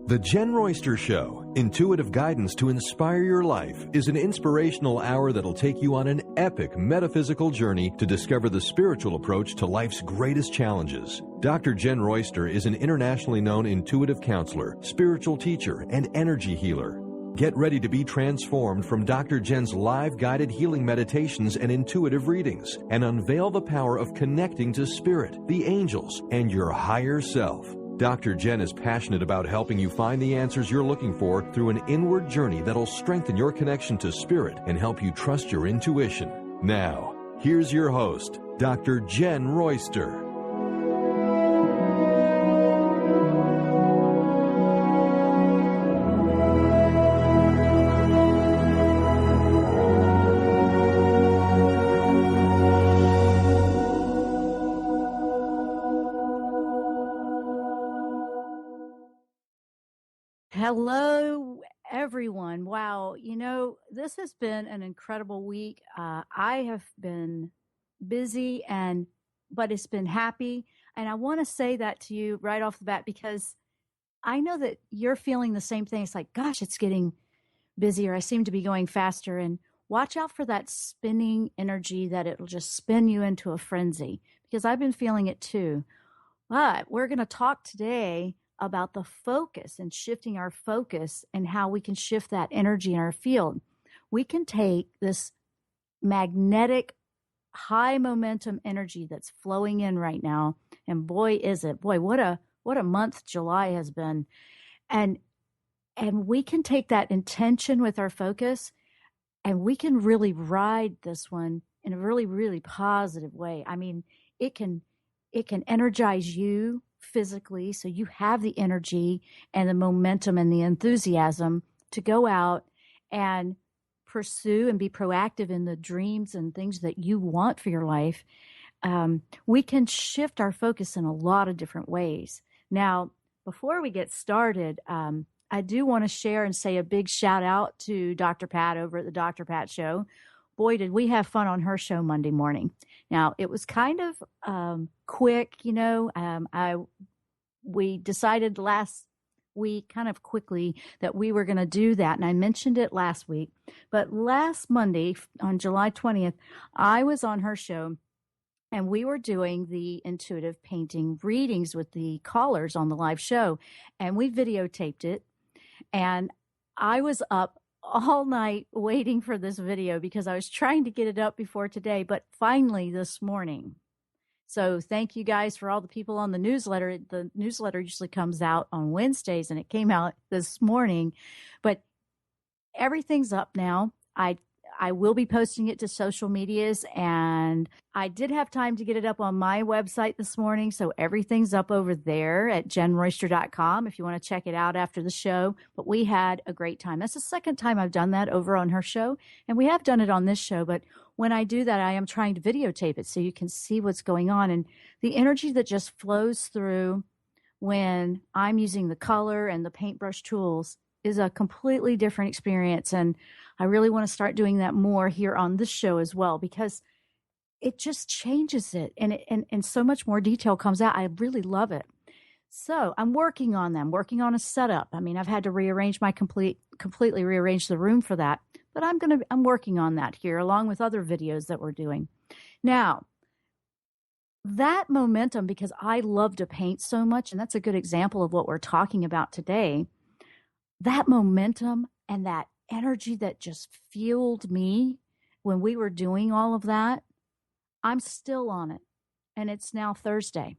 The Jenn Royster Show, intuitive guidance to inspire your life, is an inspirational hour that'll take you on an epic metaphysical journey to discover the spiritual approach to life's greatest challenges. Dr. Jenn Royster is an internationally known intuitive counselor, spiritual teacher, and energy healer. Get ready to be transformed from Dr. Jenn's live guided healing meditations and intuitive readings, and unveil the power of connecting to spirit, the angels, and your higher self. Dr. Jenn is passionate about helping you find the answers you're looking for through an inward journey that'll strengthen your connection to spirit and help you trust your intuition. Now, here's your host, Dr. Jenn Royster. Hello, everyone. Wow. This has been an incredible week. I have been busy but it's been happy. And I want to say that to you right off the bat, because I know that you're feeling the same thing. It's like, gosh, it's getting busier. I seem to be going faster. And watch out for that spinning energy, that it'll just spin you into a frenzy, because I've been feeling it too. But we're going to talk today about the focus and shifting our focus and how we can shift that energy in our field. We can take this magnetic, high momentum energy that's flowing in right now, and boy, is it. Boy, what a month July has been. And we can take that intention with our focus, and we can really ride this one in a really, really positive way. I mean, it can energize you physically, so you have the energy and the momentum and the enthusiasm to go out and pursue and be proactive in the dreams and things that you want for your life. We can shift our focus in a lot of different ways. Now, before we get started, I do want to share and say a big shout out to Dr. Pat over at the Dr. Pat Show. Boy, did we have fun on her show Monday morning. Now, it was kind of quick, we decided last week kind of quickly that we were going to do that, and I mentioned it last week. But last Monday, on July 20th, I was on her show, and we were doing the intuitive painting readings with the callers on the live show, and we videotaped it, and I was up all night waiting for this video because I was trying to get it up before today, but finally this morning. So thank you guys for all the people on the newsletter. The newsletter usually comes out on Wednesdays, and it came out this morning, but everything's up now. I will be posting it to social medias, and I did have time to get it up on my website this morning. So everything's up over there at JennRoyster.com if you want to check it out after the show. But we had a great time. That's the second time I've done that over on her show, and we have done it on this show. But when I do that, I am trying to videotape it so you can see what's going on. And the energy that just flows through when I'm using the color and the paintbrush tools is a completely different experience. And I really want to start doing that more here on this show as well, because it just changes it, and so much more detail comes out. I really love it. So I'm working on them, working on a setup. I mean, I've had to rearrange completely rearrange the room for that, but I'm working on that here along with other videos that we're doing. Now, that momentum, because I love to paint so much, and that's a good example of what we're talking about today, that momentum and that energy that just fueled me when we were doing all of that, I'm still on it. And it's now Thursday.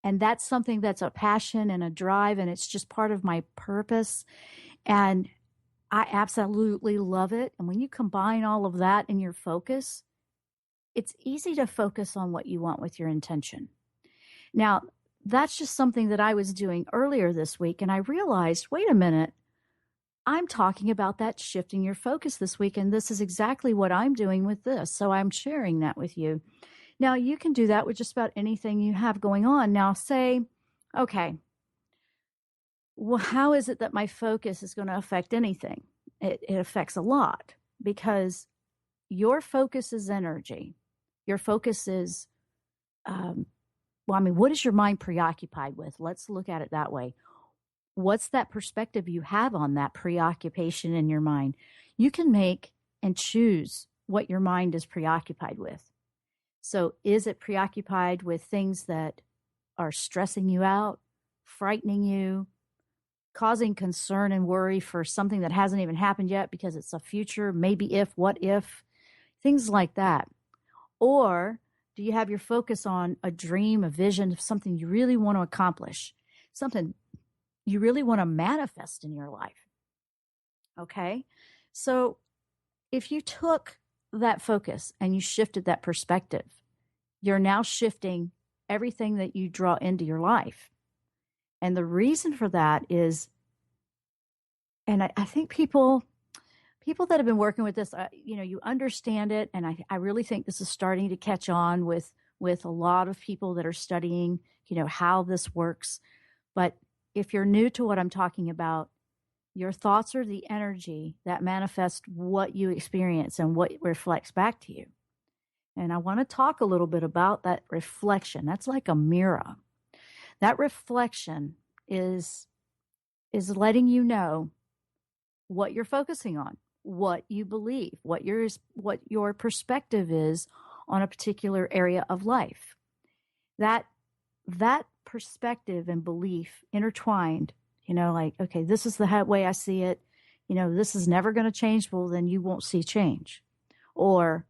And that's something that's a passion and a drive, and it's just part of my purpose. And I absolutely love it. And when you combine all of that in your focus, it's easy to focus on what you want with your intention. Now, that's just something that I was doing earlier this week, and I realized, wait a minute, I'm talking about that shifting your focus this week, and this is exactly what I'm doing with this. So I'm sharing that with you. Now, you can do that with just about anything you have going on. Now, say, okay, well, how is it that my focus is going to affect anything? It affects a lot, because your focus is energy. Your focus is, what is your mind preoccupied with? Let's look at it that way. What's that perspective you have on that preoccupation in your mind? You can make and choose what your mind is preoccupied with. So is it preoccupied with things that are stressing you out, frightening you, causing concern and worry for something that hasn't even happened yet because it's a future, maybe if, what if, things like that? Or do you have your focus on a dream, a vision of something you really want to accomplish, something you really want to manifest in your life? Okay. So if you took that focus and you shifted that perspective, you're now shifting everything that you draw into your life. And the reason for that is, and I think people that have been working with this, you understand it. And I really think this is starting to catch on with a lot of people that are studying, how this works. But if you're new to what I'm talking about, your thoughts are the energy that manifests what you experience and what reflects back to you. And I want to talk a little bit about that reflection. That's like a mirror. That reflection is letting you know what you're focusing on, what you believe, what your perspective is on a particular area of life. That perspective and belief intertwined, like, okay, this is the way I see it. This is never going to change. Well, then you won't see change. Or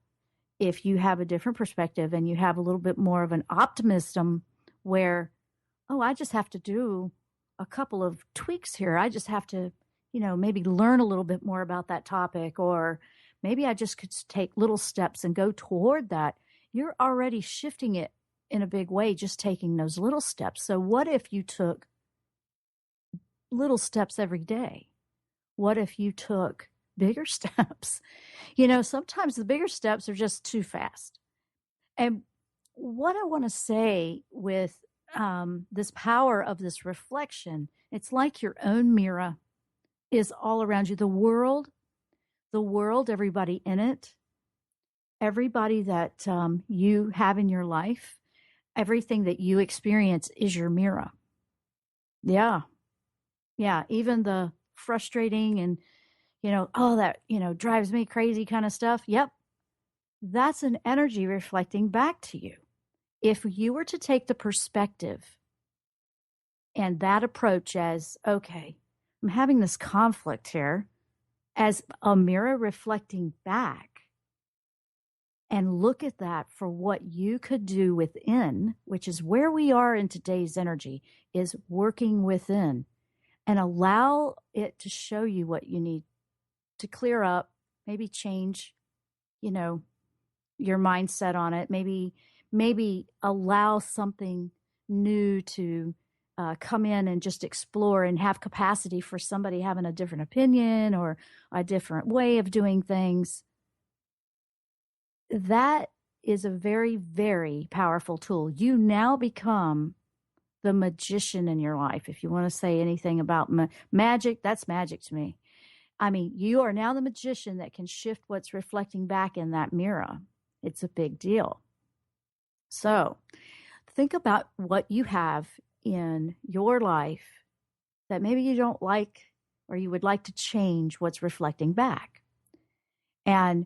if you have a different perspective and you have a little bit more of an optimism where, oh, I just have to do a couple of tweaks here. I just have to, maybe learn a little bit more about that topic, or maybe I just could take little steps and go toward that. You're already shifting it in a big way, just taking those little steps. So what if you took little steps every day? What if you took bigger steps? Sometimes the bigger steps are just too fast. And what I want to say with this power of this reflection, it's like your own mirror is all around you. The world, everybody in it, everybody that you have in your life, everything that you experience is your mirror. Yeah. Even the frustrating and, that, drives me crazy kind of stuff. Yep. That's an energy reflecting back to you. If you were to take the perspective and that approach as, okay, I'm having this conflict here, as a mirror reflecting back, and look at that for what you could do within, which is where we are in today's energy, is working within, and allow it to show you what you need to clear up, maybe change, your mindset on it, maybe allow something new to come in and just explore and have capacity for somebody having a different opinion or a different way of doing things. That is a very, very powerful tool. You now become the magician in your life. If you want to say anything about magic, that's magic to me. I mean, you are now the magician that can shift what's reflecting back in that mirror. It's a big deal. So think about what you have in your life that maybe you don't like, or you would like to change what's reflecting back. And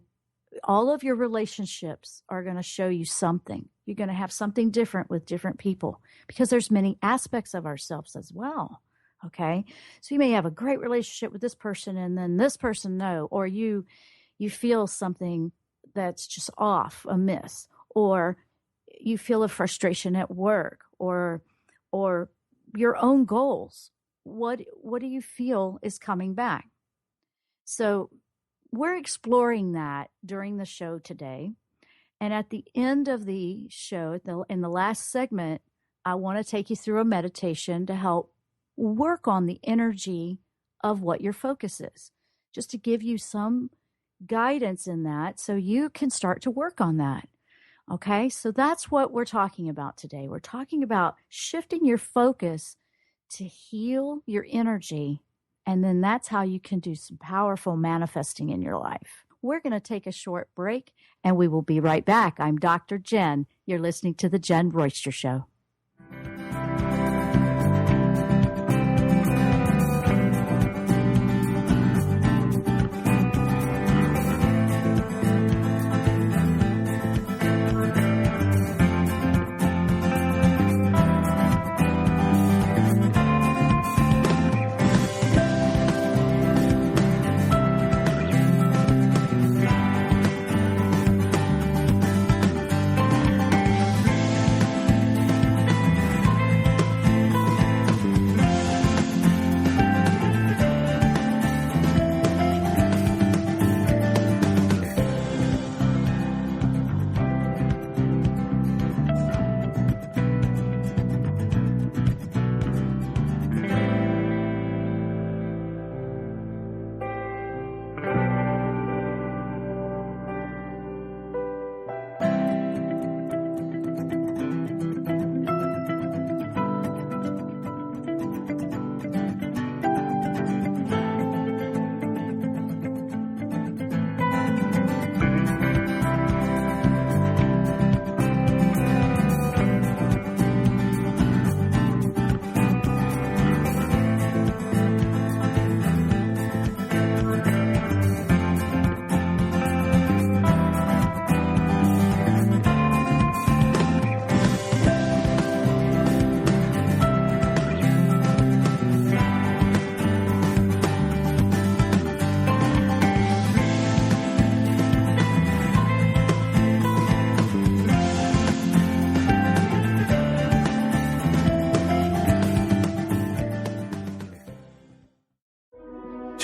all of your relationships are going to show you something. You're going to have something different with different people, because there's many aspects of ourselves as well. Okay. So you may have a great relationship with this person, and then this person, no, or you feel something that's just off, amiss, or you feel a frustration at work, or your own goals. What do you feel is coming back? So we're exploring that during the show today. And at the end of the show, in the last segment, I want to take you through a meditation to help work on the energy of what your focus is, just to give you some guidance in that so you can start to work on that. Okay, so that's what we're talking about today. We're talking about shifting your focus to heal your energy, and then that's how you can do some powerful manifesting in your life. We're going to take a short break, and we will be right back. I'm Dr. Jenn. You're listening to The Jenn Royster Show.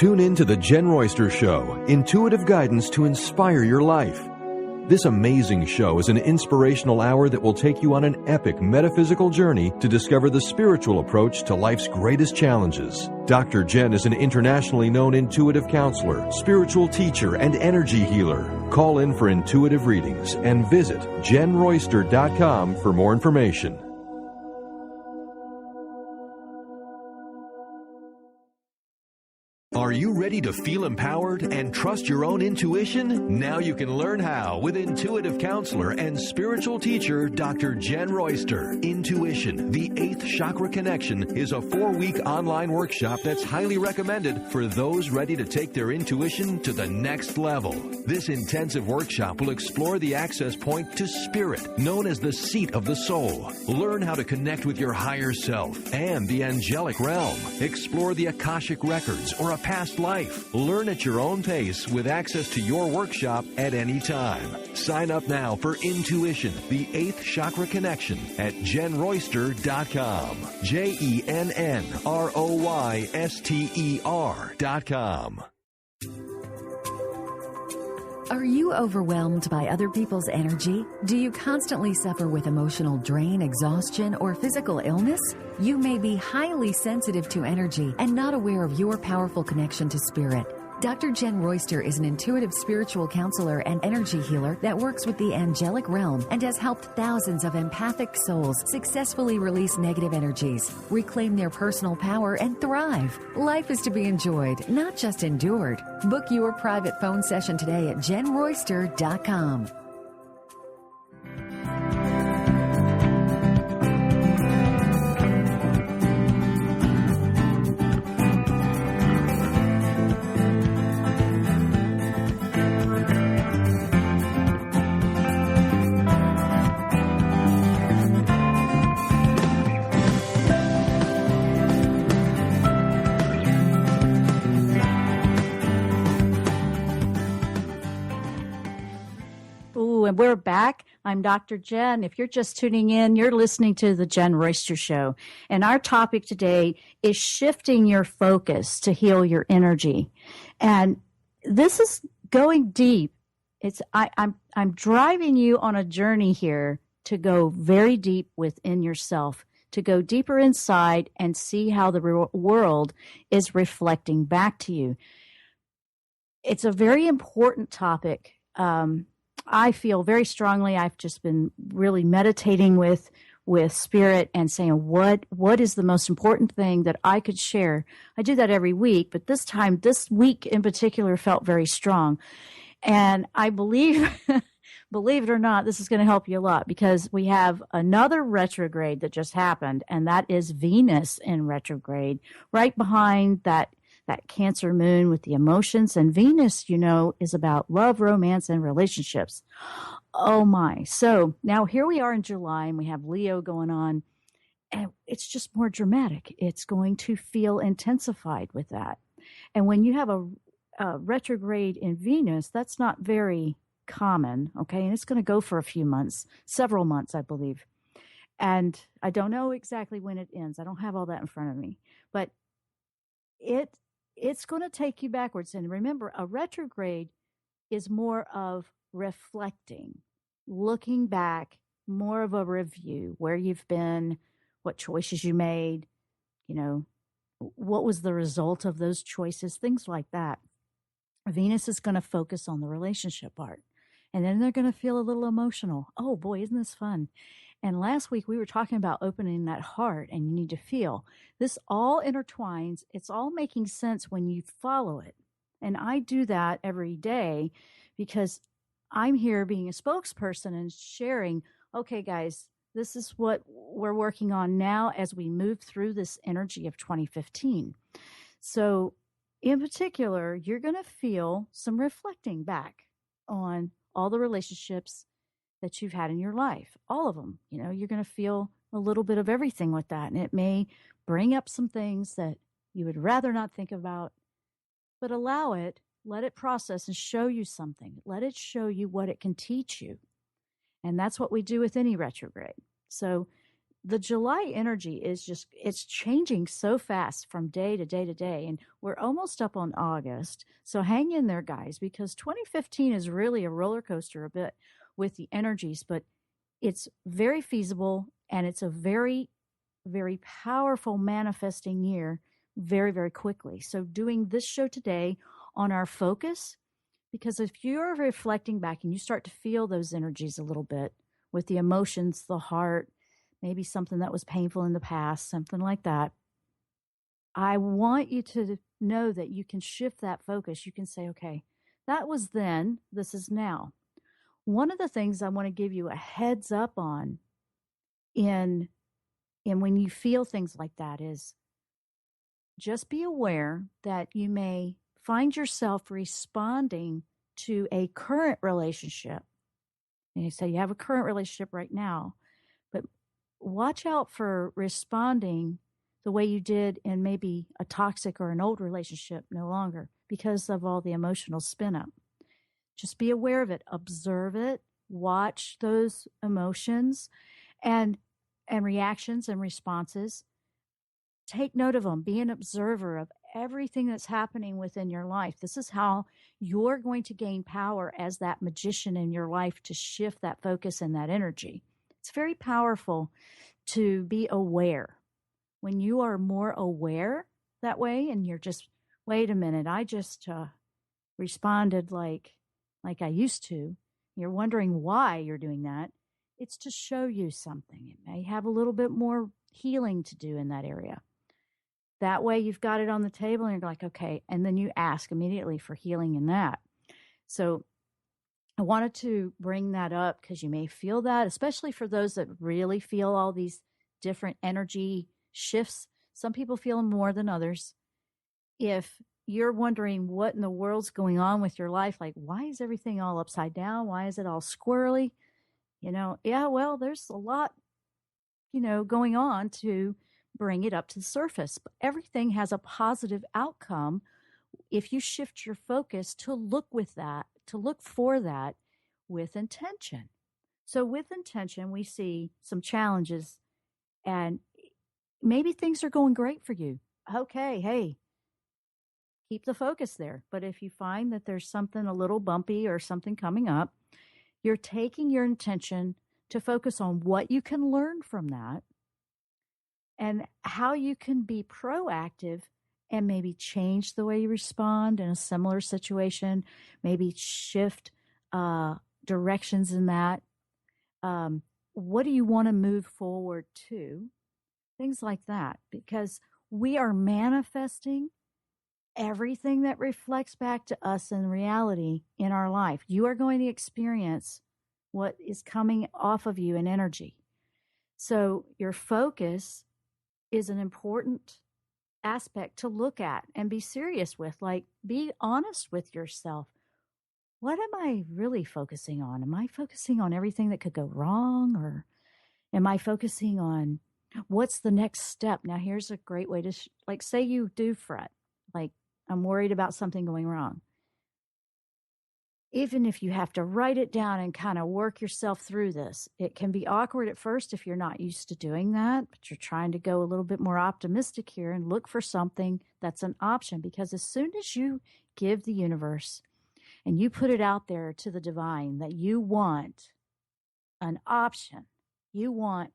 Tune in to the Jenn Royster Show, intuitive guidance to inspire your life. This amazing show is an inspirational hour that will take you on an epic metaphysical journey to discover the spiritual approach to life's greatest challenges. Dr. Jenn is an internationally known intuitive counselor, spiritual teacher, and energy healer. Call in for intuitive readings and visit JennRoyster.com for more information. Are you ready to feel empowered and trust your own intuition? Now you can learn how with intuitive counselor and spiritual teacher Dr. Jenn Royster. Intuition, the 8th Chakra Connection, is a 4-week online workshop that's highly recommended for those ready to take their intuition to the next level. This intensive workshop will explore the access point to spirit, known as the seat of the soul. Learn how to connect with your higher self and the angelic realm. Explore the Akashic records or a past life. Learn at your own pace with access to your workshop at any time. Sign up now for Intuition, the 8th Chakra Connection at JennRoyster.com. JennRoyster.com. Are you overwhelmed by other people's energy? Do you constantly suffer with emotional drain, exhaustion, or physical illness? You may be highly sensitive to energy and not aware of your powerful connection to spirit. Dr. Jenn Royster is an intuitive spiritual counselor and energy healer that works with the angelic realm and has helped thousands of empathic souls successfully release negative energies, reclaim their personal power, and thrive. Life is to be enjoyed, not just endured. Book your private phone session today at JennRoyster.com. And we're back. I'm Dr. Jenn. If you're just tuning in, you're listening to the Jenn Royster Show. And our topic today is shifting your focus to heal your energy. And this is going deep. I'm driving you on a journey here to go very deep within yourself, to go deeper inside and see how the world is reflecting back to you. It's a very important topic. I feel very strongly. I've just been really meditating with spirit and saying, what is the most important thing that I could share? I do that every week, but this week in particular felt very strong. And I believe, believe it or not, this is going to help you a lot because we have another retrograde that just happened, and that is Venus in retrograde, right behind that Cancer moon with the emotions. And Venus, is about love, romance, and relationships. Oh my. So now here we are in July and we have Leo going on, and it's just more dramatic. It's going to feel intensified with that. And when you have a retrograde in Venus, that's not very common. Okay. And it's going to go for a few months, several months, I believe. And I don't know exactly when it ends. I don't have all that in front of me, but it's going to take you backwards. And remember, a retrograde is more of reflecting, looking back, more of a review, where you've been, what choices you made, what was the result of those choices, things like that. Venus is going to focus on the relationship part. And then they're going to feel a little emotional. Oh boy, isn't this fun? And last week we were talking about opening that heart, and you need to feel. This all intertwines. It's all making sense when you follow it. And I do that every day because I'm here being a spokesperson and sharing, okay, guys, this is what we're working on now as we move through this energy of 2015. So in particular, you're going to feel some reflecting back on all the relationships that you've had in your life, all of them. You're going to feel a little bit of everything with that. And it may bring up some things that you would rather not think about, but allow it, let it process and show you something. Let it show you what it can teach you. And that's what we do with any retrograde. So the July energy is just, it's changing so fast from day to day to day. And we're almost up on August. So hang in there, guys, because 2015 is really a roller coaster a bit with the energies, but it's very feasible and it's a very, very powerful manifesting year very, very quickly. So doing this show today on our focus, because if you're reflecting back and you start to feel those energies a little bit with the emotions, the heart, maybe something that was painful in the past, something like that, I want you to know that you can shift that focus. You can say, okay, that was then, this is now. One of the things I want to give you a heads up on in when you feel things like that is just be aware that you may find yourself responding to a current relationship. And you say you have a current relationship right now, but watch out for responding the way you did in maybe a toxic or an old relationship no longer because of all the emotional spin up. Just be aware of it, observe it, watch those emotions and reactions and responses. Take note of them. Be an observer of everything that's happening within your life. This is how you're going to gain power as that magician in your life to shift that focus and that energy. It's very powerful to be aware. When you are more aware that way and you're just, wait a minute, I just responded like I used to. You're wondering why you're doing that. It's to show you something. It may have a little bit more healing to do in that area. That way you've got it on the table and you're like, okay. And then you ask immediately for healing in that. So I wanted to bring that up because you may feel that, especially for those that really feel all these different energy shifts. Some people feel them more than others. If you're wondering what in the world's going on with your life, like, why is everything all upside down? Why is it all squirrely? Yeah, well, there's a lot, going on to bring it up to the surface. But everything has a positive outcome if you shift your focus to look for that with intention. So with intention, we see some challenges and maybe things are going great for you. Okay, hey, keep the focus there. But if you find that there's something a little bumpy or something coming up, you're taking your intention to focus on what you can learn from that and how you can be proactive and maybe change the way you respond in a similar situation, maybe shift directions in that. What do you want to move forward to? Things like that, because we are manifesting everything that reflects back to us in reality in our life. You are going to experience what is coming off of you in energy. So your focus is an important aspect to look at and be serious with. Like, be honest with yourself. What am I really focusing on? Am I focusing on everything that could go wrong, or am I focusing on what's the next step? Now, here's a great way to, say you do fret, like, I'm worried about something going wrong. Even if you have to write it down and kind of work yourself through this, it can be awkward at first if you're not used to doing that, but you're trying to go a little bit more optimistic here and look for something that's an option. Because as soon as you give the universe and you put it out there to the divine that you want an option, you want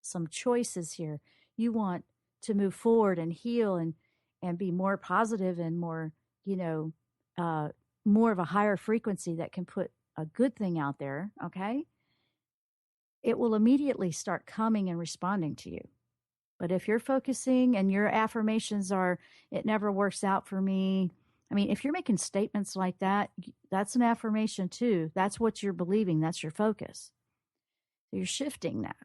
some choices here, you want to move forward and heal and be more positive and more, more of a higher frequency that can put a good thing out there, okay? It will immediately start coming and responding to you. But if you're focusing and your affirmations are, it never works out for me. I mean, if you're making statements like that, that's an affirmation too. That's what you're believing. That's your focus. So you're shifting that.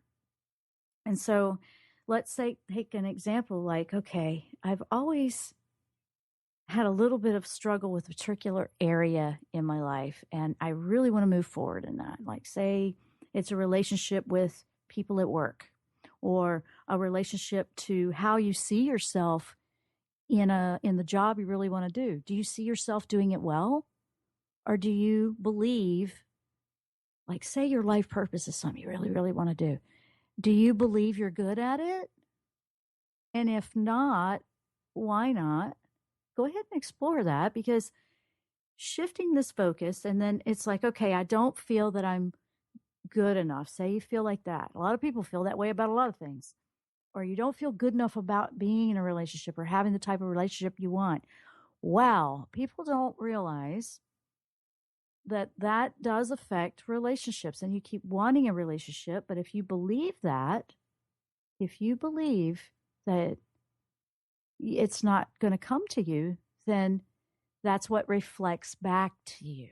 And so let's say, take an example like, okay, I've always had a little bit of struggle with a particular area in my life, and I really want to move forward in that. Like, say it's a relationship with people at work, or a relationship to how you see yourself in the job you really want to do. Do you see yourself doing it well? Or do you believe, like, say your life purpose is something you really, really want to do. Do you believe you're good at it? And if not, why not? Go ahead and explore that, because shifting this focus, and then it's like, okay, I don't feel that I'm good enough. Say you feel like that. A lot of people feel that way about a lot of things. Or you don't feel good enough about being in a relationship or having the type of relationship you want. Wow, people don't realize that that does affect relationships, and you keep wanting a relationship. But if you believe that, it's not going to come to you, then that's what reflects back to you.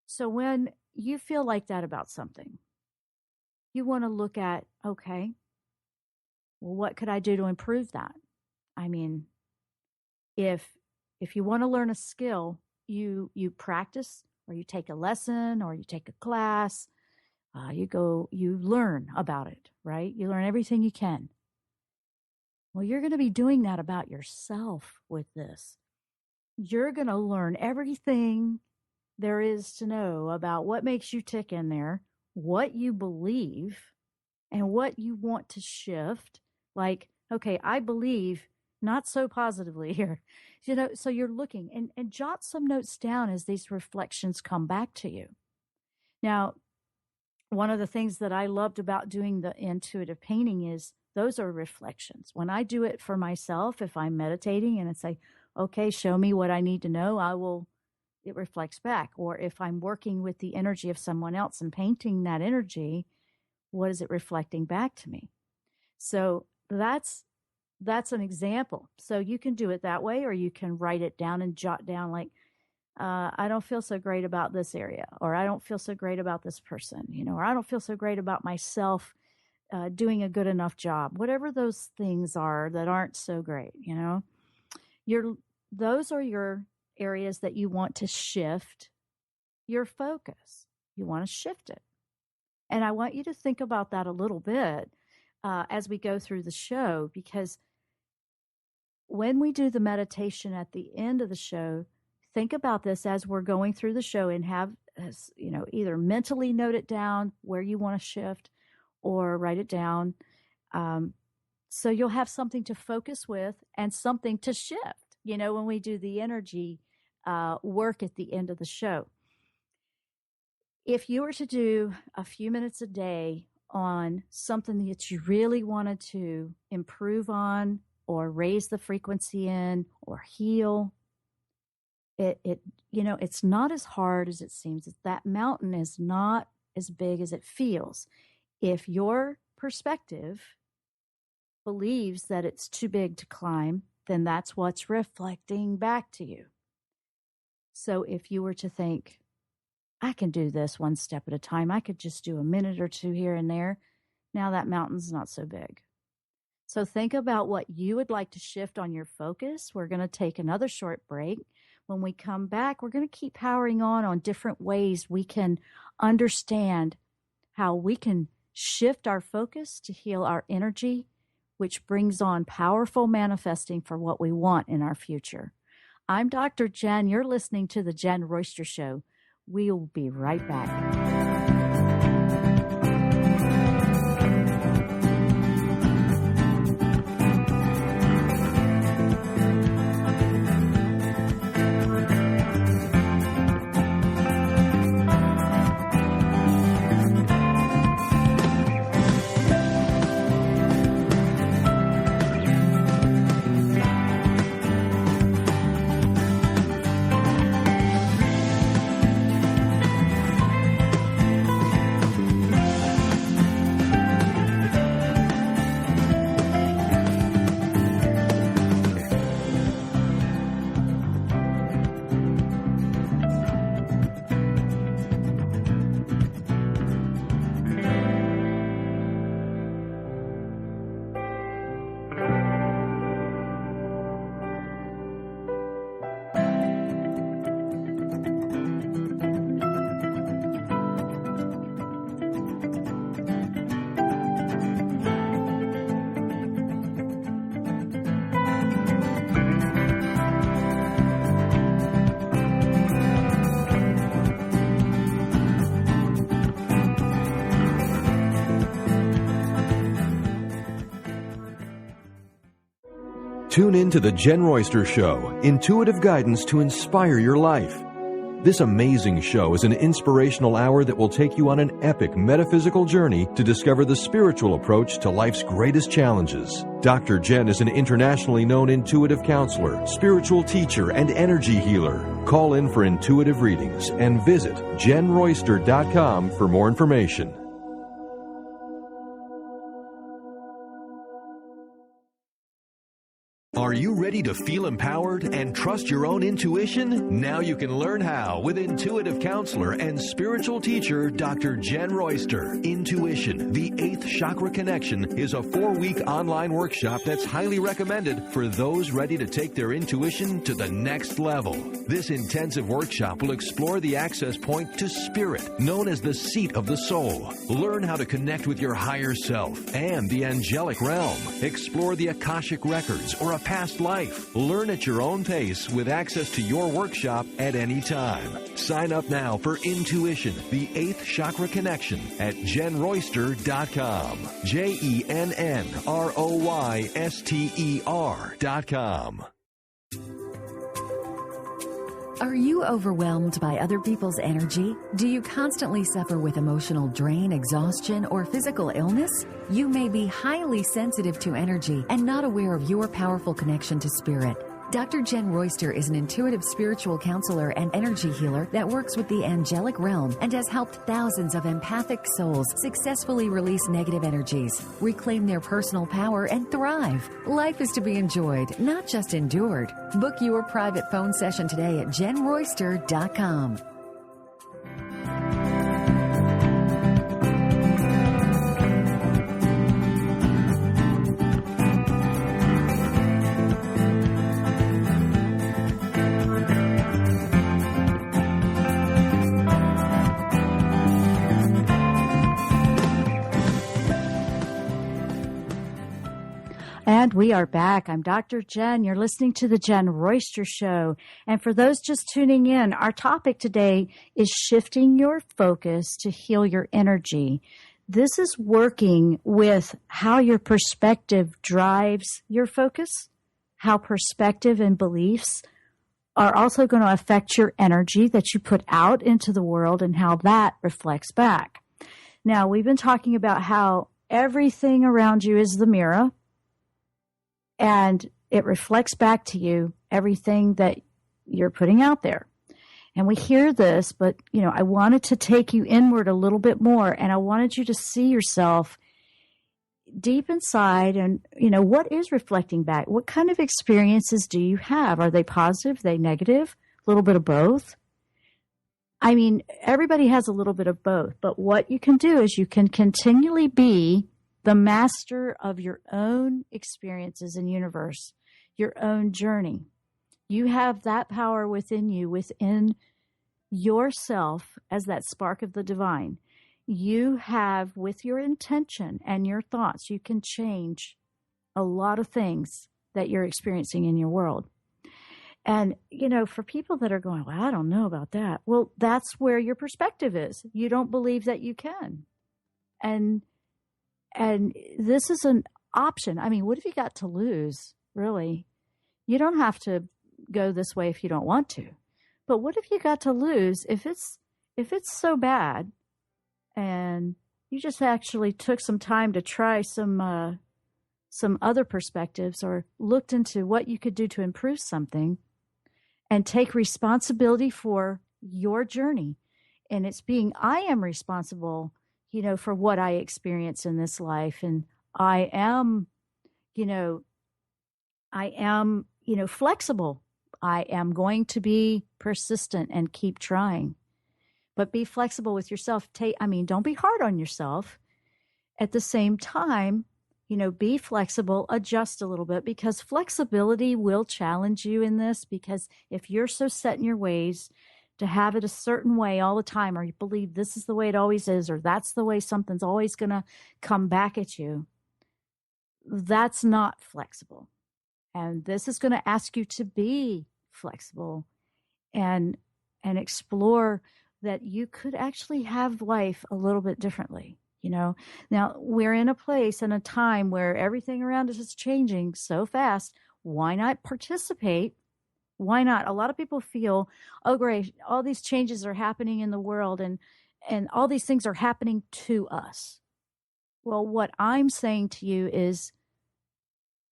So when you feel like that about something, you want to look at, okay, well, what could I do to improve that? I mean, if you want to learn a skill, you practice, or you take a lesson, or you take a class, you learn about it, right? You learn everything you can. Well, you're going to be doing that about yourself with this. You're going to learn everything there is to know about what makes you tick in there, what you believe, and what you want to shift. Like, okay, I believe not so positively here. So you're looking and jot some notes down as these reflections come back to you. Now, one of the things that I loved about doing the intuitive painting is those are reflections. When I do it for myself, if I'm meditating and I say, okay, show me what I need to know, it reflects back. Or if I'm working with the energy of someone else and painting that energy, what is it reflecting back to me? So that's an example. So you can do it that way, or you can write it down and jot down, like, I don't feel so great about this area, or I don't feel so great about this person, or I don't feel so great about myself doing a good enough job. Whatever those things are that aren't so great, those are your areas that you want to shift your focus. You want to shift it. And I want you to think about that a little bit as we go through the show, because when we do the meditation at the end of the show, think about this as we're going through the show, and have, either mentally note it down where you want to shift, or write it down. So you'll have something to focus with and something to shift, when we do the energy work at the end of the show. If you were to do a few minutes a day on something that you really wanted to improve on, or raise the frequency in, or heal, it's not as hard as it seems. That mountain is not as big as it feels. If your perspective believes that it's too big to climb, then that's what's reflecting back to you. So if you were to think, I can do this one step at a time, I could just do a minute or two here and there, now that mountain's not so big. So think about what you would like to shift on your focus. We're going to take another short break. When we come back, we're going to keep powering on different ways we can understand how we can shift our focus to heal our energy, which brings on powerful manifesting for what we want in our future. I'm Dr. Jenn. You're listening to the Jenn Royster Show. We'll be right back. Tune in to the Jenn Royster Show, intuitive guidance to inspire your life. This amazing show is an inspirational hour that will take you on an epic metaphysical journey to discover the spiritual approach to life's greatest challenges. Dr. Jenn is an internationally known intuitive counselor, spiritual teacher, and energy healer. Call in for intuitive readings and visit JennRoyster.com for more information. Are you ready to feel empowered and trust your own intuition? Now you can learn how with intuitive counselor and spiritual teacher Dr. Jenn Royster. Intuition, the 8th Chakra Connection, is a 4-week online workshop that's highly recommended for those ready to take their intuition to the next level. This intensive workshop will explore the access point to spirit, known as the seat of the soul. Learn how to connect with your higher self and the angelic realm. Explore the Akashic records or a past life. Learn at your own pace with access to your workshop at any time. Sign up now for Intuition, the 8th Chakra Connection at JennRoyster.com. JennRoyster.com. Are you overwhelmed by other people's energy? Do you constantly suffer with emotional drain, exhaustion, or physical illness? You may be highly sensitive to energy and not aware of your powerful connection to spirit. Dr. Jenn Royster is an intuitive spiritual counselor and energy healer that works with the angelic realm and has helped thousands of empathic souls successfully release negative energies, reclaim their personal power, and thrive. Life is to be enjoyed, not just endured. Book your private phone session today at JennRoyster.com. And we are back. I'm Dr. Jenn. You're listening to the Jenn Royster Show. And for those just tuning in, our topic today is shifting your focus to heal your energy. This is working with how your perspective drives your focus, how perspective and beliefs are also going to affect your energy that you put out into the world and how that reflects back. Now, we've been talking about how everything around you is the mirror, and it reflects back to you everything that you're putting out there. And we hear this, but, I wanted to take you inward a little bit more, and I wanted you to see yourself deep inside and, what is reflecting back? What kind of experiences do you have? Are they positive? Are they negative? A little bit of both? I mean, everybody has a little bit of both, but what you can do is you can continually be the master of your own experiences and universe, your own journey. You have that power within you, within yourself as that spark of the divine. You have, with your intention and your thoughts, you can change a lot of things that you're experiencing in your world. And, for people that are going, well, I don't know about that. Well, that's where your perspective is. You don't believe that you can. And this is an option. I mean, what have you got to lose, really? You don't have to go this way if you don't want to. But what have you got to lose if it's so bad and you just actually took some time to try some other perspectives or looked into what you could do to improve something and take responsibility for your journey. And it's I am responsible for what I experience in this life. And I am flexible. I am going to be persistent and keep trying, but be flexible with yourself. Don't be hard on yourself. At the same time, be flexible, adjust a little bit, because flexibility will challenge you in this, because if you're so set in your ways to have it a certain way all the time, or you believe this is the way it always is, or that's the way something's always going to come back at you, that's not flexible. And this is going to ask you to be flexible and explore that you could actually have life a little bit differently. Now we're in a place and a time where everything around us is changing so fast. why not participate? Why not? A lot of people feel, oh, great, all these changes are happening in the world and all these things are happening to us. Well, what I'm saying to you is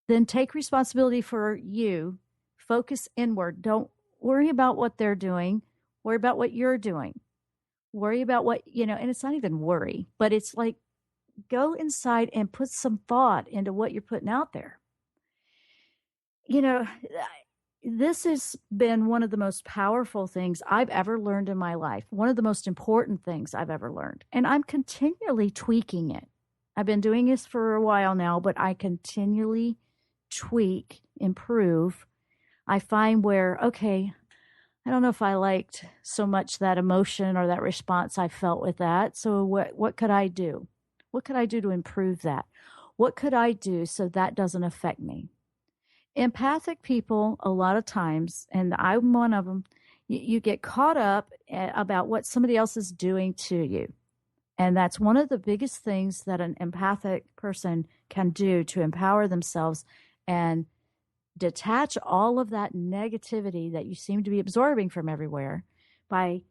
then take responsibility for you. Focus inward. Don't worry about what they're doing. Worry about what you're doing. Worry about what, and it's not even worry, but it's like go inside and put some thought into what you're putting out there. This has been one of the most powerful things I've ever learned in my life, one of the most important things I've ever learned. And I'm continually tweaking it. I've been doing this for a while now, but I continually tweak, improve. I find where, okay, I don't know if I liked so much that emotion or that response I felt with that. So what could I do? What could I do to improve that? What could I do so that doesn't affect me? Empathic people, a lot of times, and I'm one of them, you get caught up about what somebody else is doing to you. And that's one of the biggest things that an empathic person can do to empower themselves and detach all of that negativity that you seem to be absorbing from everywhere by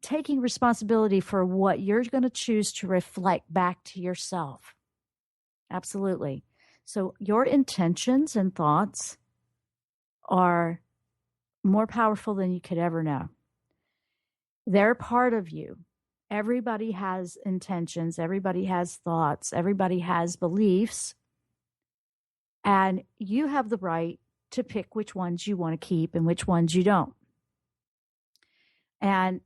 taking responsibility for what you're going to choose to reflect back to yourself. Absolutely. So your intentions and thoughts are more powerful than you could ever know. They're part of you. Everybody has intentions. Everybody has thoughts. Everybody has beliefs. And you have the right to pick which ones you want to keep and which ones you don't. And,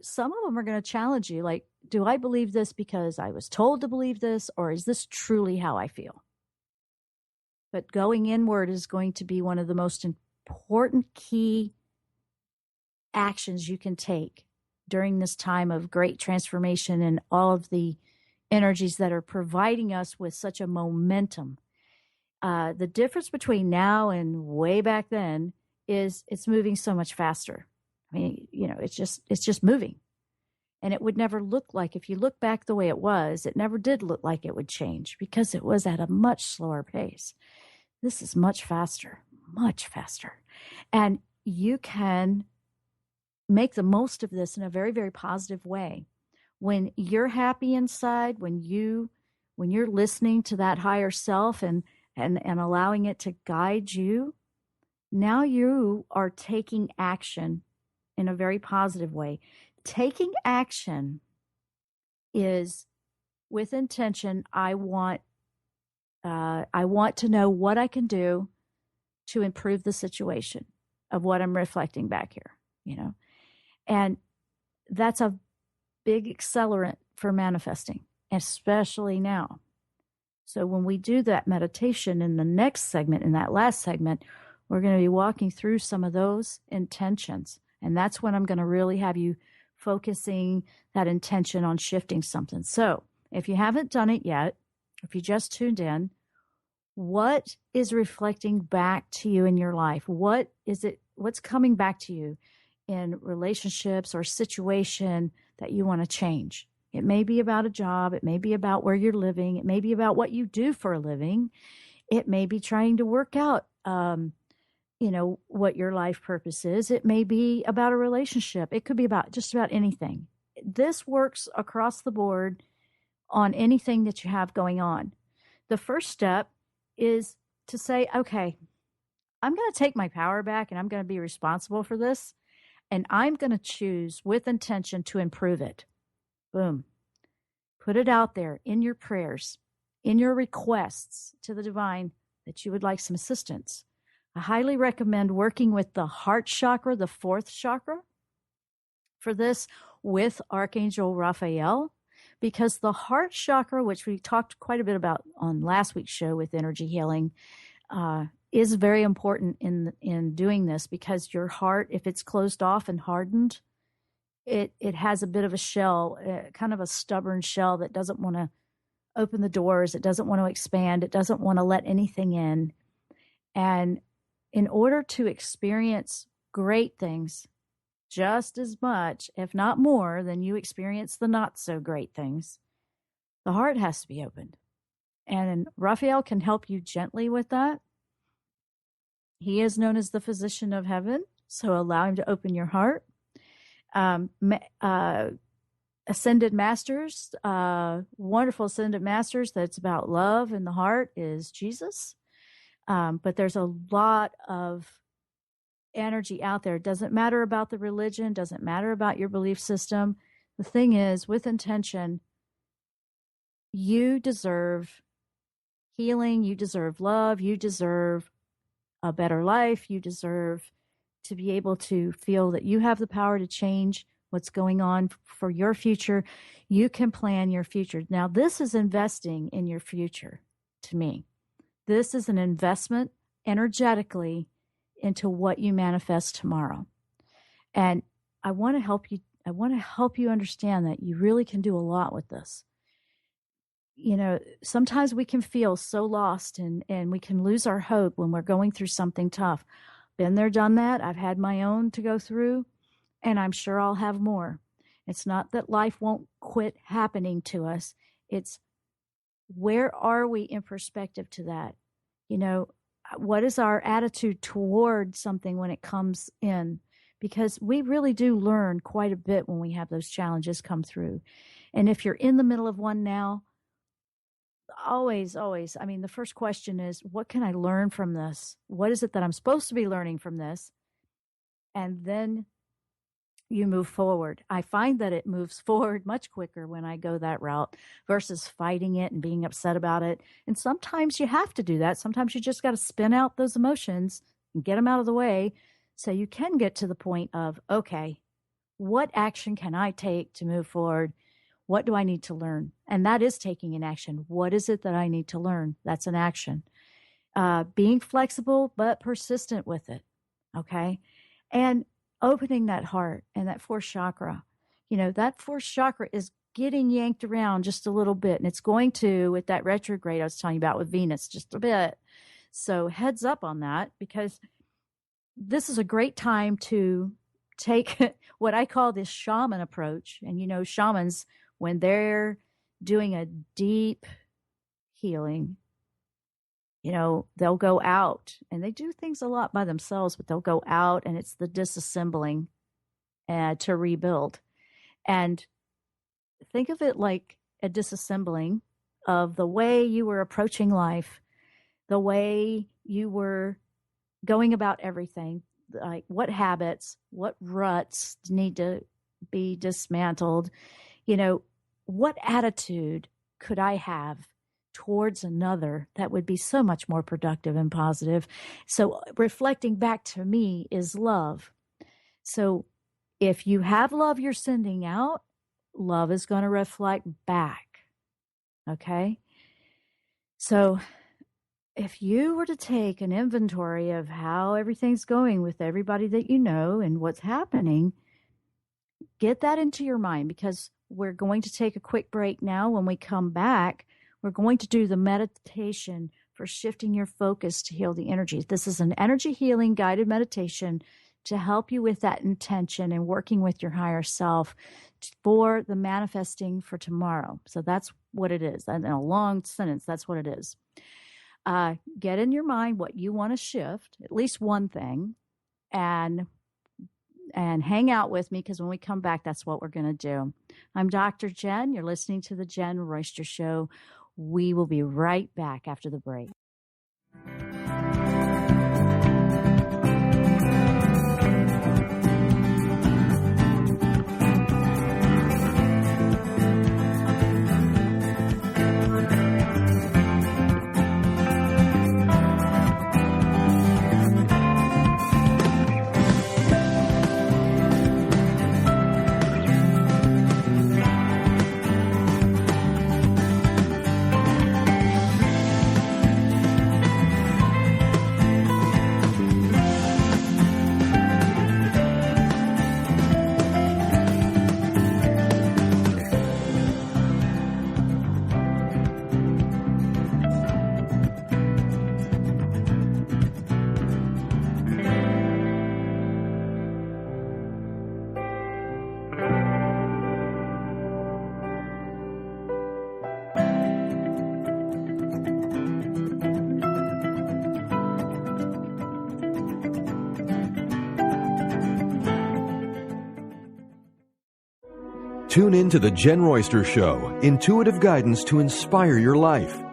some of them are going to challenge you. Like, do I believe this because I was told to believe this, or is this truly how I feel? But going inward is going to be one of the most important key actions you can take during this time of great transformation and all of the energies that are providing us with such a momentum. The difference between now and way back then is it's moving so much faster. I mean, it's just moving. And it would never look like, if you look back the way it was, it never did look like it would change because it was at a much slower pace. This is much faster. And you can make the most of this in a very, very positive way. When you're happy inside, when you're listening to that higher self and allowing it to guide you, now you are taking action in a very positive way. Taking action is with intention. I want to know what I can do to improve the situation of what I'm reflecting back here, and that's a big accelerant for manifesting, especially now. So when we do that meditation in the next segment, in that last segment, we're going to be walking through some of those intentions. And that's when I'm going to really have you focusing that intention on shifting something. So if you haven't done it yet, if you just tuned in, what is reflecting back to you in your life? What is it? What's coming back to you in relationships or situation that you want to change? It may be about a job. It may be about where you're living. It may be about what you do for a living. It may be trying to work out, what your life purpose is. It may be about a relationship. It could be about just about anything. This works across the board on anything that you have going on. The first step is to say, okay, I'm going to take my power back and I'm going to be responsible for this. And I'm going to choose with intention to improve it. Boom. Put it out there in your prayers, in your requests to the divine that you would like some assistance. I highly recommend working with the heart chakra, the fourth chakra, for this with Archangel Raphael, because the heart chakra, which we talked quite a bit about on last week's show with energy healing, is very important in doing this, because your heart, if it's closed off and hardened, it has a bit of a shell, kind of a stubborn shell that doesn't want to open the doors. It doesn't want to expand. It doesn't want to let anything in. And in order to experience great things just as much, if not more, than you experience the not so great things, the heart has to be opened. And Raphael can help you gently with that. He is known as the physician of heaven. So allow him to open your heart. Ascended masters, wonderful ascended masters that's about love in the heart is Jesus. But there's a lot of energy out there. It doesn't matter about the religion, doesn't matter about your belief system. The thing is, with intention, you deserve healing, you deserve love, you deserve a better life, you deserve to be able to feel that you have the power to change what's going on for your future. You can plan your future. Now, this is investing in your future to me. This is an investment energetically into what you manifest tomorrow. And I want to help you. I want to help you understand that you really can do a lot with this. You know, sometimes we can feel so lost and we can lose our hope when we're going through something tough. Been there, done that. I've had my own to go through, and I'm sure I'll have more. It's not that life won't quit happening to us. It's where are we in perspective to that? You know, what is our attitude toward something when it comes in? Because we really do learn quite a bit when we have those challenges come through. And if you're in the middle of one now, always, I mean, the first question is, what can I learn from this? What is it that I'm supposed to be learning from this? And then you move forward. I find that it moves forward much quicker when I go that route versus fighting it and being upset about it. And sometimes you have to do that. Sometimes you just got to spin out those emotions and get them out of the way so you can get to the point of, okay, what action can I take to move forward? What do I need to learn? And that is taking an action. What is it that I need to learn? That's an action. Being flexible, but persistent with it. Okay. And opening that heart and that fourth chakra. You know, that fourth chakra is getting yanked around just a little bit. And it's going to, with that retrograde I was telling you about with Venus, just a bit. So heads up on that, because this is a great time to take what I call this shaman approach. And, you know, shamans, when they're doing a deep healing, you know, they'll go out and they do things a lot by themselves, but they'll go out and it's the disassembling to rebuild. And think of it like a disassembling of the way you were approaching life, the way you were going about everything, like what habits, what ruts need to be dismantled, you know, what attitude could I have towards another that would be so much more productive and positive. So reflecting back to me is love. So if you have love you're sending out, love is going to reflect back. Okay? So if you were to take an inventory of how everything's going with everybody that you know and what's happening, get that into your mind, because we're going to take a quick break now. When we come back, we're going to do the meditation for shifting your focus to heal the energy. This is an energy healing guided meditation to help you with that intention and working with your higher self for the manifesting for tomorrow. So that's what it is. In a long sentence, that's what it is. Get in your mind what you want to shift, at least one thing, and hang out with me, because when we come back, that's what we're going to do. I'm Dr. Jenn. You're listening to the Jenn Royster Show. We will be right back after the break. Tune in to the Jenn Royster Show, intuitive guidance to inspire your life.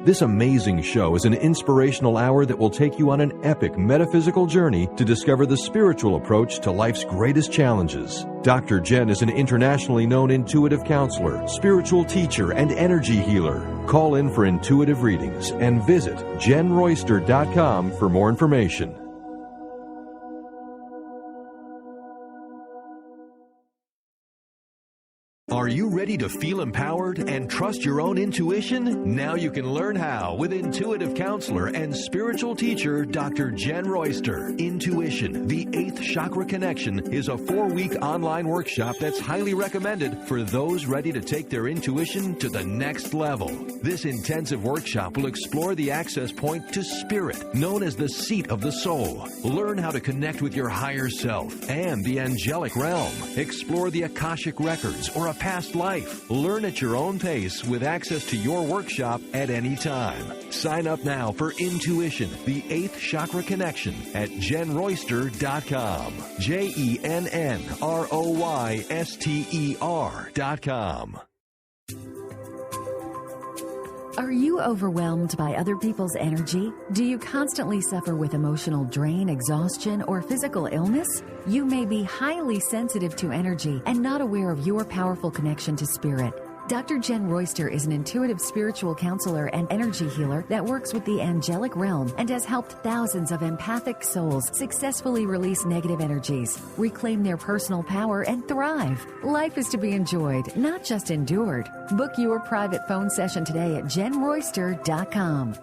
This amazing show is an inspirational hour that will take you on an epic metaphysical journey to discover the spiritual approach to life's greatest challenges. Dr. Jenn is an internationally known intuitive counselor, spiritual teacher, and energy healer. Call in for intuitive readings and visit JennRoyster.com for more information. Are you ready to feel empowered and trust your own intuition? Now you can learn how with intuitive counselor and spiritual teacher Dr. Jenn Royster. Intuition, the 8th Chakra Connection, is a 4-week online workshop that's highly recommended for those ready to take their intuition to the next level. This intensive workshop will explore the access point to spirit, known as the seat of the soul. Learn how to connect with your higher self and the angelic realm. Explore the Akashic records or a past life. Learn at your own pace with access to your workshop at any time. Sign up now for Intuition, the 8th Chakra Connection at JennRoyster.com. JennRoyster.com. Are you overwhelmed by other people's energy? Do you constantly suffer with emotional drain, exhaustion, or physical illness? You may be highly sensitive to energy and not aware of your powerful connection to spirit. Dr. Jenn Royster is an intuitive spiritual counselor and energy healer that works with the angelic realm and has helped thousands of empathic souls successfully release negative energies, reclaim their personal power, and thrive. Life is to be enjoyed, not just endured. Book your private phone session today at JennRoyster.com.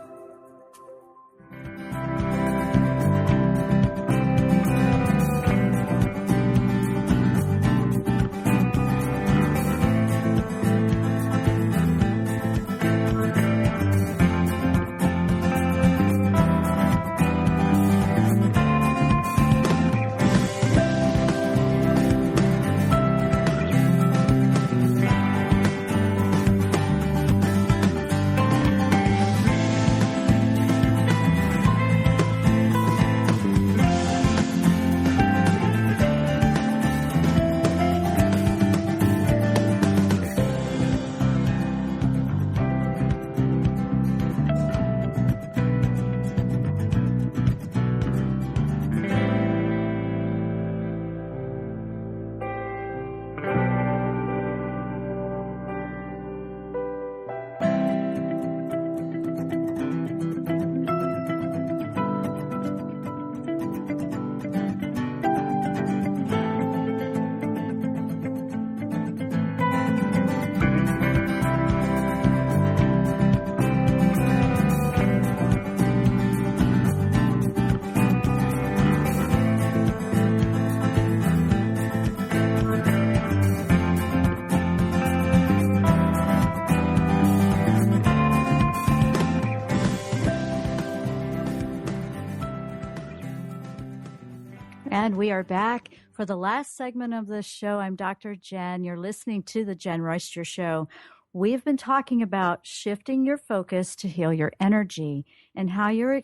And we are back for the last segment of this show. I'm Dr. Jenn. You're listening to the Jenn Royster Show. We have been talking about shifting your focus to heal your energy and how your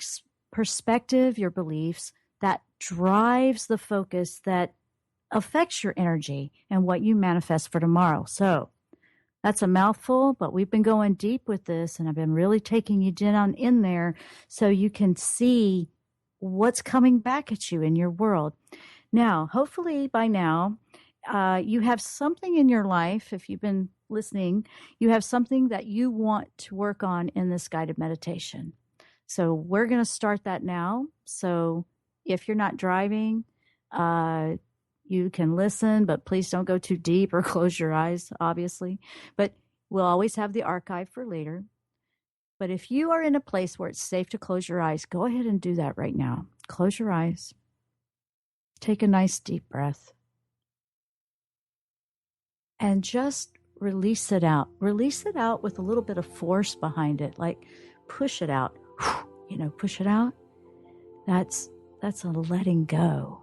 perspective, your beliefs, that drives the focus that affects your energy and what you manifest for tomorrow. So that's a mouthful, but we've been going deep with this, and I've been really taking you down in there so you can see what's coming back at you in your world. Now, hopefully by now, you have something in your life. If you've been listening, you have something that you want to work on in this guided meditation. So we're going to start that now. So if you're not driving, you can listen, but please don't go too deep or close your eyes, obviously. But we'll always have the archive for later. But if you are in a place where it's safe to close your eyes, go ahead and do that right now. Close your eyes. Take a nice deep breath. And just release it out. Release it out with a little bit of force behind it, like push it out. Push it out. That's a letting go.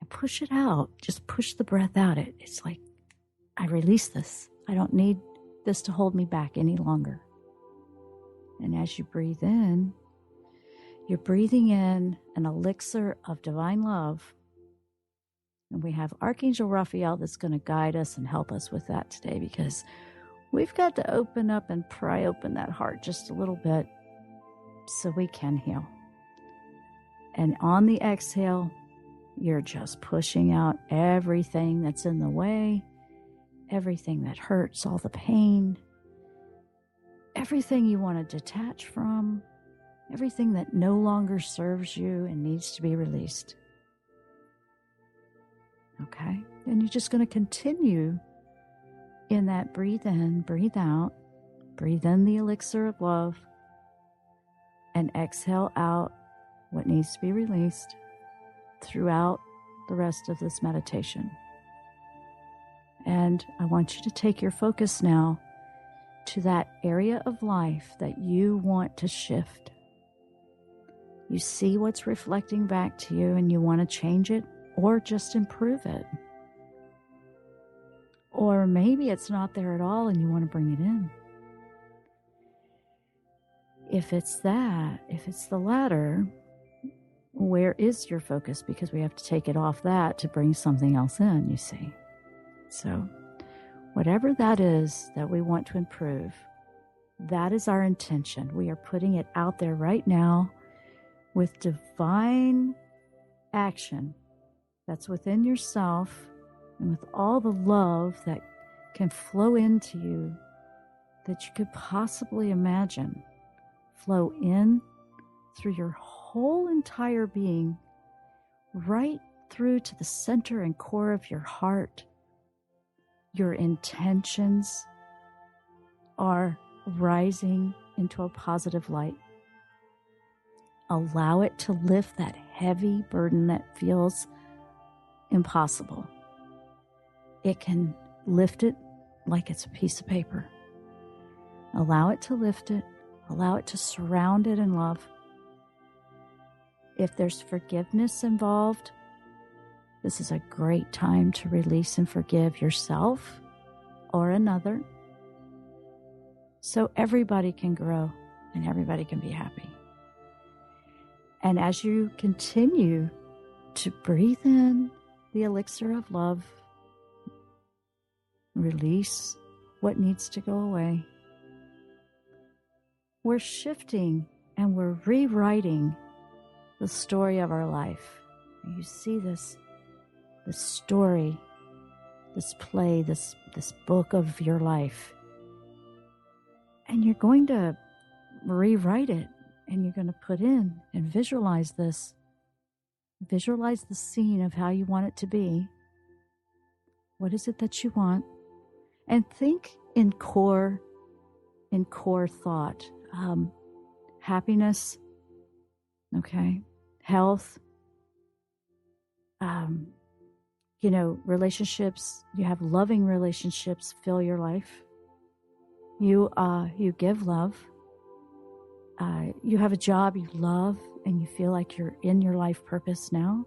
And push it out. Just push the breath out. It's like, I release this. I don't need this to hold me back any longer. And as you breathe in, you're breathing in an elixir of divine love. And we have Archangel Raphael that's going to guide us and help us with that today, because we've got to open up and pry open that heart just a little bit so we can heal. And on the exhale, you're just pushing out everything that's in the way, everything that hurts, all the pain, everything you want to detach from, everything that no longer serves you and needs to be released. Okay? And you're just going to continue in that breathe in, breathe out, breathe in the elixir of love, and exhale out what needs to be released throughout the rest of this meditation. And I want you to take your focus now to that area of life that you want to shift. You see what's reflecting back to you and you want to change it or just improve it. Or maybe it's not there at all and you want to bring it in. If it's the latter, where is your focus? Because we have to take it off that to bring something else in, you see. So whatever that is that we want to improve, that is our intention. We are putting it out there right now with divine action that's within yourself and with all the love that can flow into you that you could possibly imagine flow in through your whole entire being, right through to the center and core of your heart. Your intentions are rising into a positive light. Allow it to lift that heavy burden that feels impossible. It can lift it like it's a piece of paper. Allow it to lift it. Allow it to surround it in love. If there's forgiveness involved, this is a great time to release and forgive yourself or another, so everybody can grow and everybody can be happy. And as you continue to breathe in the elixir of love, release what needs to go away, we're shifting and we're rewriting the story of our life. You see this story, this play, this book of your life. And you're going to rewrite it, and you're going to put in and visualize this. Visualize the scene of how you want it to be. What is it that you want? And think in core thought. Happiness, okay, health, relationships. You have loving relationships fill your life. You give love. You have a job you love and you feel like you're in your life purpose now.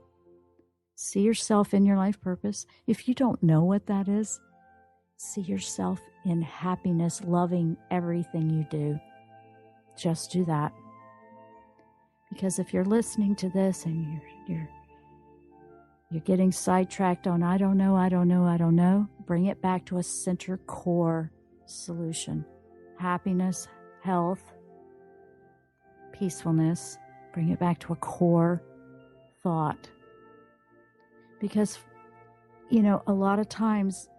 See yourself in your life purpose. If you don't know what that is, see yourself in happiness, loving everything you do. Just do that. Because if you're listening to this and you're getting sidetracked on I don't know, bring it back to a center core solution. Happiness, health, peacefulness. Bring it back to a core thought. Because, a lot of times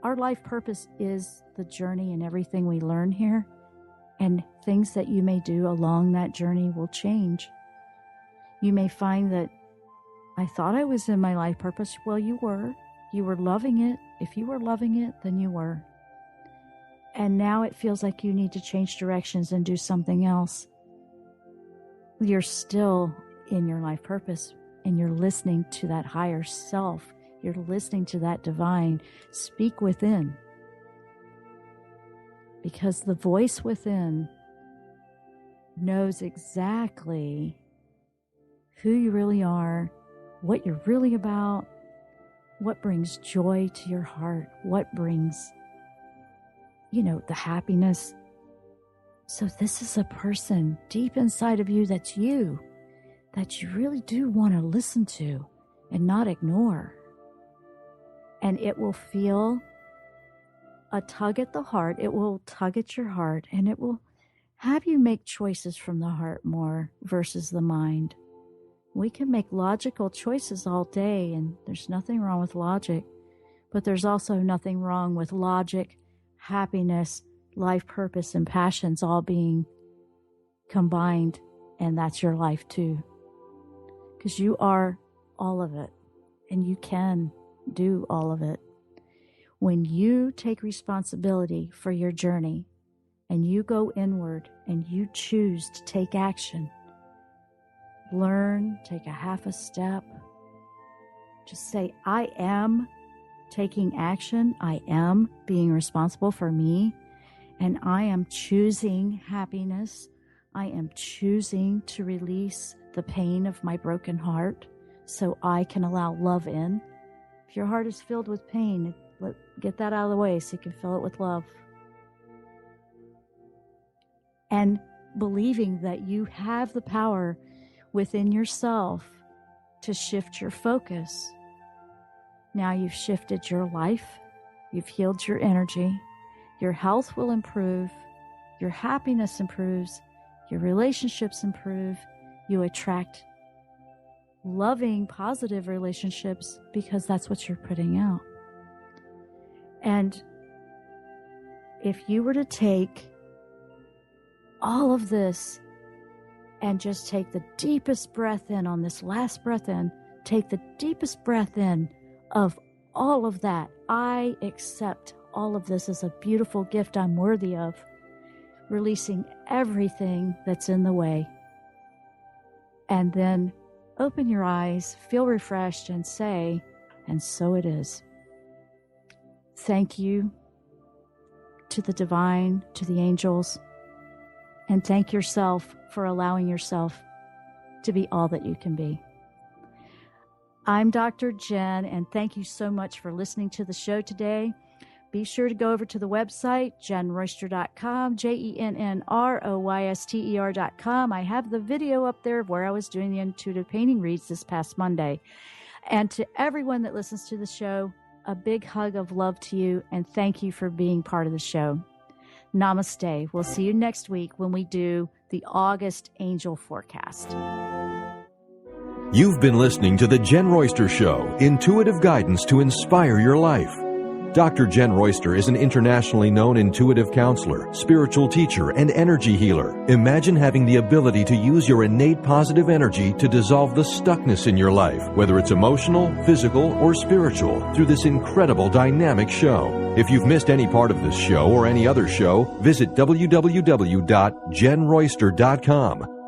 our life purpose is the journey and everything we learn here. And things that you may do along that journey will change. You may find that I thought I was in my life purpose. Well, you were. You were loving it. If you were loving it, then you were. And now it feels like you need to change directions and do something else. You're still in your life purpose, and you're listening to that higher self. You're listening to that divine speak within. Because the voice within knows exactly who you really are, what you're really about, what brings joy to your heart, what brings, the happiness. So this is a person deep inside of you that's you, that you really do want to listen to and not ignore. And it will feel a tug at the heart. It will tug at your heart, and it will have you make choices from the heart more versus the mind. We can make logical choices all day, and there's nothing wrong with logic, but there's also nothing wrong with logic, happiness, life purpose, and passions all being combined, and that's your life too. Because you are all of it, and you can do all of it. When you take responsibility for your journey, and you go inward, and you choose to take action, learn, take a half a step, just say, I am taking action, I am being responsible for me, and I am choosing happiness. I am choosing to release the pain of my broken heart so I can allow love in. If your heart is filled with pain, get that out of the way so you can fill it with love. And believing that you have the power within yourself to shift your focus. Now you've shifted your life, you've healed your energy, your health will improve, your happiness improves, your relationships improve, you attract loving, positive relationships because that's what you're putting out. And if you were to take all of this and just take the deepest breath in on this last breath in, take the deepest breath in of all of that. I accept all of this as a beautiful gift I'm worthy of, releasing everything that's in the way. And then open your eyes, feel refreshed, and say, and so it is. Thank you to the divine, to the angels, and thank yourself for allowing yourself to be all that you can be. I'm Dr. Jenn, and thank you so much for listening to the show today. Be sure to go over to the website, JennRoyster.com, JennRoyster.com. I have the video up there of where I was doing the intuitive painting reads this past Monday. And to everyone that listens to the show, a big hug of love to you, and thank you for being part of the show. Namaste. We'll see you next week when we do the August Angel Forecast. You've been listening to The Jenn Royster Show, intuitive guidance to inspire your life. Dr. Jenn Royster is an internationally known intuitive counselor, spiritual teacher, and energy healer. Imagine having the ability to use your innate positive energy to dissolve the stuckness in your life, whether it's emotional, physical, or spiritual, through this incredible dynamic show. If you've missed any part of this show or any other show, visit www.JennRoyster.com.